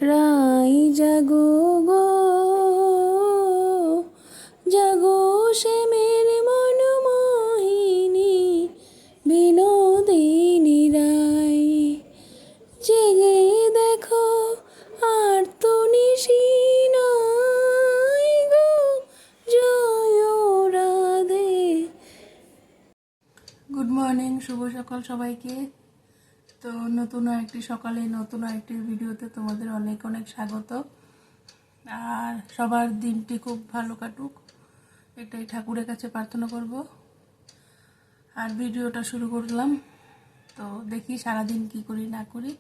রাই জাগো গো জাগো শ্যামের মনমোহিনী বিনোদিনী রাই জেগে দেখো আর তো নিশি নাই গো জয় রাধে। গুড মর্নিং, শুভ সকাল সবাইকে। তো নতুন একটি সকালে নতুন একটি ভিডিওতে তোমাদের অনেক অনেক স্বাগত। আর সবার দিনটি খুব ভালো কাটুক, এটাই ঠাকুরের কাছে প্রার্থনা করব। আর ভিডিওটা শুরু করলাম, তো দেখি সারাদিন কি করি না করি,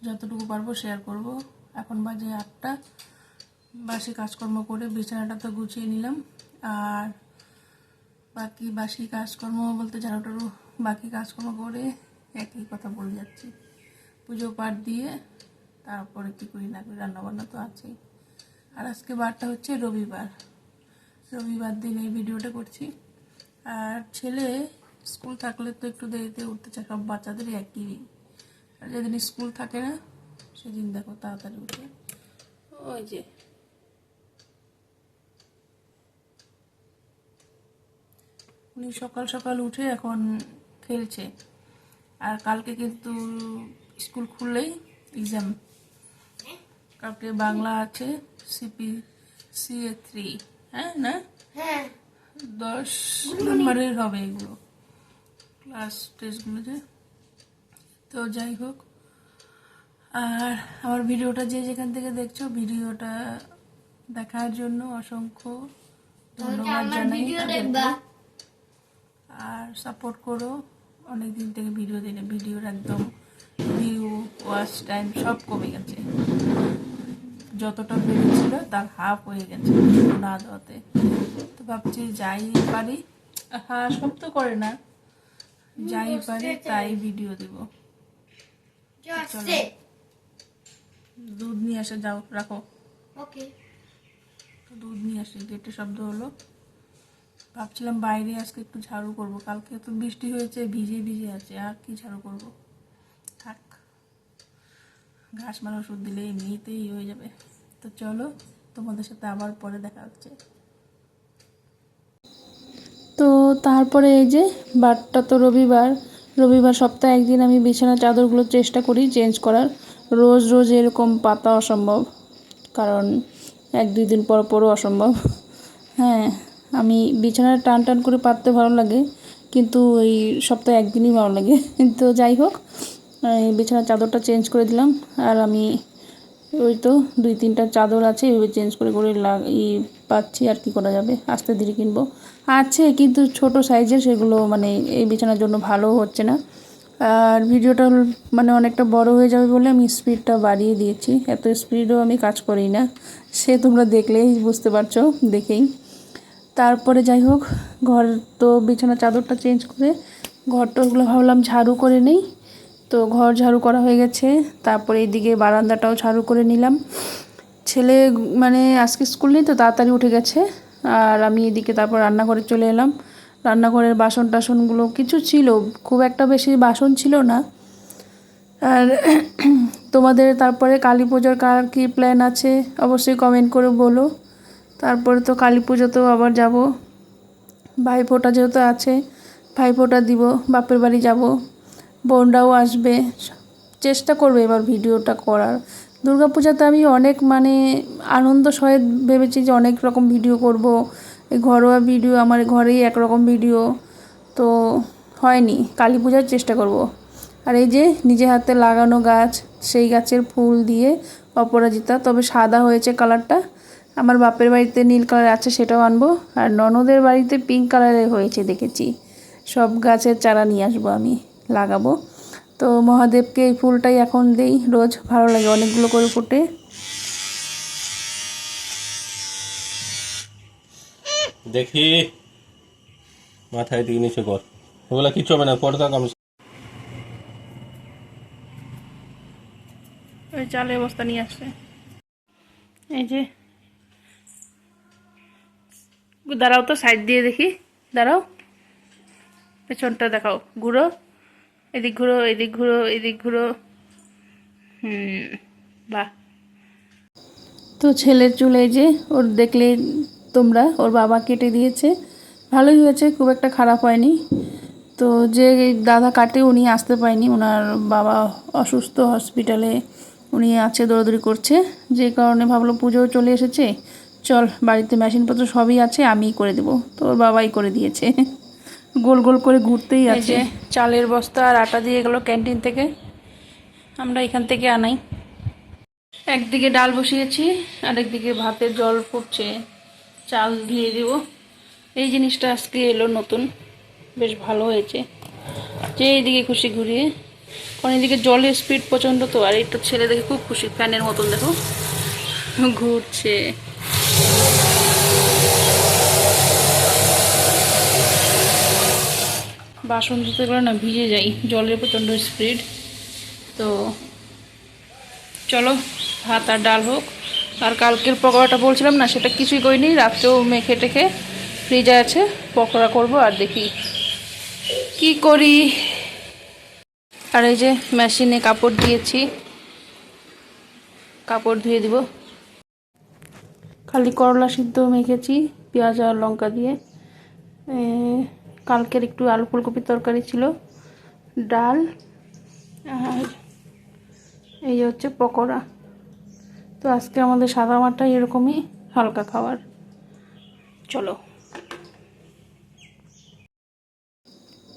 যতটুকু পারবো শেয়ার করব। এখন বাজে 8টা, বাসি কাজকর্ম করে বিছানাটা তো গুছিয়ে নিলাম। আর বাকি বাসি কাজকর্ম বলতে ঝাড়ু বাকি কাজকর্ম করে একই কথা বলে যাচ্ছি। পুজো পাঠ দিয়ে তারপরে কী করি না করি, রান্নাবান্না তো আছেই। আর আজকে বারটা হচ্ছে রবিবার দিন এই ভিডিওটা করছি। আর ছেলে স্কুল থাকলে তো একটু দেরিতে উঠতে চায়, সব বাচ্চাদেরই একই। আর যেদিন স্কুল থাকে না সেদিন দেখো তাড়াতাড়ি উঠে। ওই যে উনি সকাল সকাল উঠে এখন খেলছে। আর কালকে কিন্তু স্কুল খুললেই এক্সাম। কালকে বাংলা আছে, CA3, হ্যাঁ না, 10 নম্বরের হবে এগুলো ক্লাস টেস্টগুলো যে। তো যাই হোক, আর আমার ভিডিওটা যে যেখান থেকে দেখছো, ভিডিওটা দেখার জন্য অসংখ্য ধন্যবাদ জানাই তাদেরকে। আর সাপোর্ট করো, অনেক দিন থেকে ভিডিও দিলে ভিডিওর একদম ভিউ ওয়াচ টাইম সব কমে গেছে। যতটা বেড়েছিল তার হাফ হয়ে গেছে না দেওয়াতে। তো ভাবছি যাই পারি, হ্যাঁ সব তো করে না, যাই পারি তাই ভিডিও দিব। চলো দুধ নিয়ে আসে, যাও রাখো, দুধ নিয়ে আসে। গেটে শব্দ হলো। ভাবছিলাম বাইরে আজকে একটু ঝাড়ু করব, কালকে তো বৃষ্টি হয়েছে, ভিজে ভিজে আছে, আর কি ঝাড়ু করব, থাক, ঘাস মারা ওষুধ দিলে এমনিতেই হয়ে যাবে। তো চলো, তোমাদের সাথে আবার পরে দেখা হচ্ছে। তো তারপরে এই যে বারটা তো রবিবার সপ্তাহে একদিন আমি বিছানা চাদরগুলো চেষ্টা করি চেঞ্জ করার। রোজ রোজ এরকম পাতা অসম্ভব, কারণ 1-2 দিন পর পরও অসম্ভব। হ্যাঁ, আমি বিছানা টান টান করে পাততে ভালো লাগে, কিন্তু এই সপ্তাহে একদিনই ভালো লাগে। তো যাই হোক, এই বিছানার চাদরটা চেঞ্জ করে দিলাম। আর আমি ওই তো 2-3টা চাদর আছে, এভাবে চেঞ্জ করে করে পাচ্ছি। আর কি করা যাবে, আস্তে ধীরে কিনবো। আছে কিন্তু ছোট সাইজের, সেগুলো মানে এই বিছানার জন্য ভালো হচ্ছে না। আর ভিডিওটা মানে অনেকটা বড় হয়ে যাবে বলে আমি স্পিডটা বাড়িয়ে দিয়েছি। এত স্পিডও আমি কাজ করি না, সে তোমরা দেখলেই বুঝতে পারছো দেখেই। তারপরে যাই হোক, ঘর তো বিছানা চাদরটা চেঞ্জ করে ঘরটাগুলো ভাবলাম ঝাড়ু করে নেই। তো ঘর ঝাড়ু করা হয়ে গেছে। তারপরে এইদিকে বারান্দাটাও ঝাড়ু করে নিলাম। ছেলে মানে আজকে স্কুল নেই তো তাড়াতাড়ি উঠে গেছে। আর আমি এদিকে তারপর রান্নাঘরে চলে এলাম। রান্নাঘরের বাসন টাসনগুলো কিছু ছিল, খুব একটা বেশি বাসন ছিল না। আর তোমাদের তারপরে কালী পুজোর কার কী প্ল্যান আছে অবশ্যই কমেন্ট করে বলো। তারপরে তো কালী পুজোতেও আবার যাব, ভাইফোঁটা যেহেতু আছে, ভাইফোঁটা দিব, বাপের বাড়ি যাব, বোনরাও আসবে। চেষ্টা করবে এবার ভিডিওটা করার। দুর্গাপূজাতে আমি অনেক মানে আনন্দ সহিত ভেবেছি যে অনেক রকম ভিডিও করব, এই ঘরোয়া ভিডিও, আমার ঘরেই একরকম ভিডিও, তো হয়নি। কালী পূজার চেষ্টা করব। আর এই যে নিজে হাতে লাগানো গাছ, সেই গাছের ফুল দিয়ে অপরাজিতা, তবে সাদা হয়েছে কালারটা। আমার বাপের বাড়িতে নীল কালার আছে, সেটাও আনবো। আর ননদের বাড়িতে পিঙ্ক কালারের হয়েছে দেখেছি। সব গাছের চারা নিয়ে আসবো, আমি লাগাবো। তো মহাদেবকে এই ফুলটাই এখন দেই রোজ, ভালো লাগে, অনেকগুলো করে ফোটে। দেখি মাথায় দিকে নিচে কর, ওগুলা কিচ্ছু হবে না, পরে থাক। আমি ওই চালের বস্তা নিয়ে আসছে। এই যে দাঁড়াও তো, সাইড দিয়ে দেখি, দাঁড়াও, পেছনটা দেখাও, ঘুরো, এদিক ঘুরো, এদিক ঘুরো, এদিক ঘুরো। বাহ, তো ছেলের চুলে যে ওর দেখলে তোমরা, ওর বাবা কেটে দিয়েছে, ভালোই হয়েছে, খুব একটা খারাপ হয়নি। তো যে দাদা কাটে উনি আসতে পারেনি, ওনার বাবা অসুস্থ, হসপিটালে উনি আছে, দৌড়াদৌড়ি করছে, যে কারণে ভাবলো পুজোও চলে এসেছে, চল বাড়িতে মেশিনপত্র সবই আছে আমিই করে দেবো। তো ওর বাবাই করে দিয়েছে। গোল গোল করে ঘুরতেই আছে। চালের বস্তা আর আটা দিয়ে গেলো ক্যান্টিন থেকে, আমরা এখান থেকে আনাই। একদিকে ডাল বসিয়েছি, আরেকদিকে ভাতের জল ফুটছে, চাল দিয়ে দেব। এই জিনিসটা আজকে এলো নতুন, বেশ ভালো হয়েছে, যে এইদিকে খুশি ঘুরিয়ে, কারণ এদিকে জলের স্পিড প্রচণ্ড, তো আর একটু ছেলে দেখে খুব খুশি, ফ্যানের মতন দেখো ঘুরছে। বাসন ধুতে গেলে না ভিজে যাই, জলের প্রচণ্ড স্পিড। তো চলো ভাত আর ডাল হোক। আর কালকের পকোড়াটা বলছিলাম না, সেটা কিছুই করিনি, রাত্রেও মেখে টেখে ফ্রিজে আছে, পকোড়া করব আর দেখি কি করি। আর এই যে মেশিনে কাপড় দিয়েছি, কাপড় ধুয়ে দিব। খালি করলা সিদ্ধ মেখেছি পেঁয়াজ আর লঙ্কা দিয়ে। কালকের একটু আলু ফুলকপির তরকারি ছিল, ডাল, আর এই হচ্ছে পকোড়া। তো আজকে আমাদের সাদা মাঠটা এরকমই হালকা খাবার। চলো।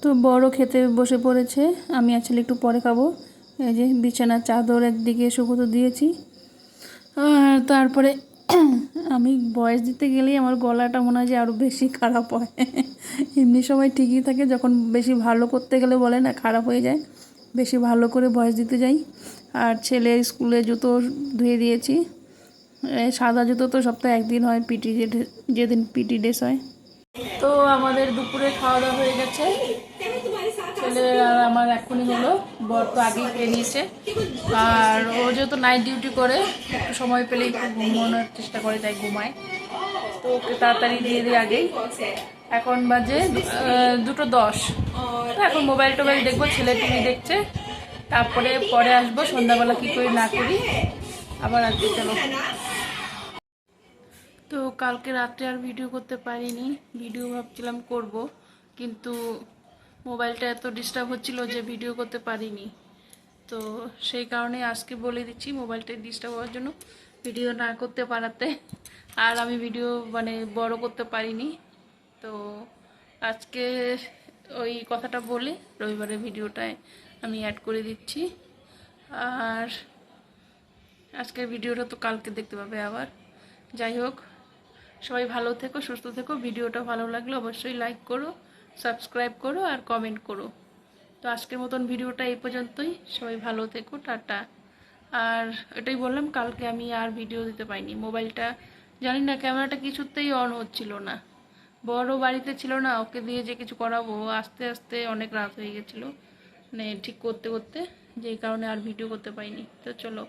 তো বড় খেতে বসে পড়েছে, আমি আসলে একটু পরে খাবো। এই যে বিছানার চাদর একদিকে শুকোতে দিয়েছি। আর তারপরে আমি ভয়েস দিতে গেলেই আমার গলাটা মনে হয় যে আরও বেশি খারাপ হয়। এমনি সময় ঠিকই থাকে, যখন বেশি ভালো করতে গেলে বলে না খারাপ হয়ে যায়, বেশি ভালো করে ভয়েস দিতে যাই। আর ছেলে স্কুলে জুতো ধুয়ে দিয়েছি, সাদা জুতো তো সপ্তাহে একদিন হয়, পিটি যেদিন পিটি ড্রেস হয়। তো আমাদের দুপুরে খাওয়া দাওয়া হয়ে গেছে, ছেলে আর আমার এখনই হলো, বর তো আগেই খেয়ে নিয়েছে। আর ও যেহেতু নাইট ডিউটি করে, একটু সময় পেলেই একটু ঘুমানোর চেষ্টা করে, তাই ঘুমায়। তো ওকে তাড়াতাড়ি দিয়ে দিই আগেই। এখন বাজে 2:10। তো এখন মোবাইল টোবাইল দেখবো, ছেলে টিভি দেখছে, তারপরে পরে আসবো, সন্ধ্যাবেলা কী করি না করি আবার আসবে। চলো। তো কালকে রাত্রে আর ভিডিও করতে পারিনি, ভিডিও ভাবছিলাম করব, কিন্তু মোবাইলটা এত ডিস্টার্ব হচ্ছিল যে ভিডিও করতে পারিনি। তো সেই কারণে আজকে বলে দিচ্ছি, মোবাইলটা ডিস্টার্ব হওয়ার জন্য ভিডিও না করতে পারাতে আর আমি ভিডিও মানে বড় করতে পারিনি। তো আজকে ওই কথাটা বলে রবিবারের ভিডিওটায় আমি অ্যাড করে দিচ্ছি। আর আজকের ভিডিওটা তো কালকে দেখতে পাবে আবার। যাই হোক, সবাই ভালো থেকো, সুস্থ থেকো। ভিডিওটা ভালো লাগলে অবশ্যই লাইক করো, সাবস্ক্রাইব করো আর কমেন্ট করো। তো আজকের মতন ভিডিওটা এই পর্যন্তই, সবাই ভালো থেকো, টাটা। আর এটাই বললাম, কালকে আমি আর ভিডিও দিতে পারিনি, মোবাইলটা জানি না ক্যামেরাটা কিছুতেই অন হচ্ছিল না। বড় বাড়িতে ছিল না, ওকে দিয়ে যে কিছু করাবো, আস্তে আস্তে অনেক রাত হয়ে গেছিলো, মানে ঠিক করতে করতে, যেই কারণে আর ভিডিও করতে পারিনি। তো চলো।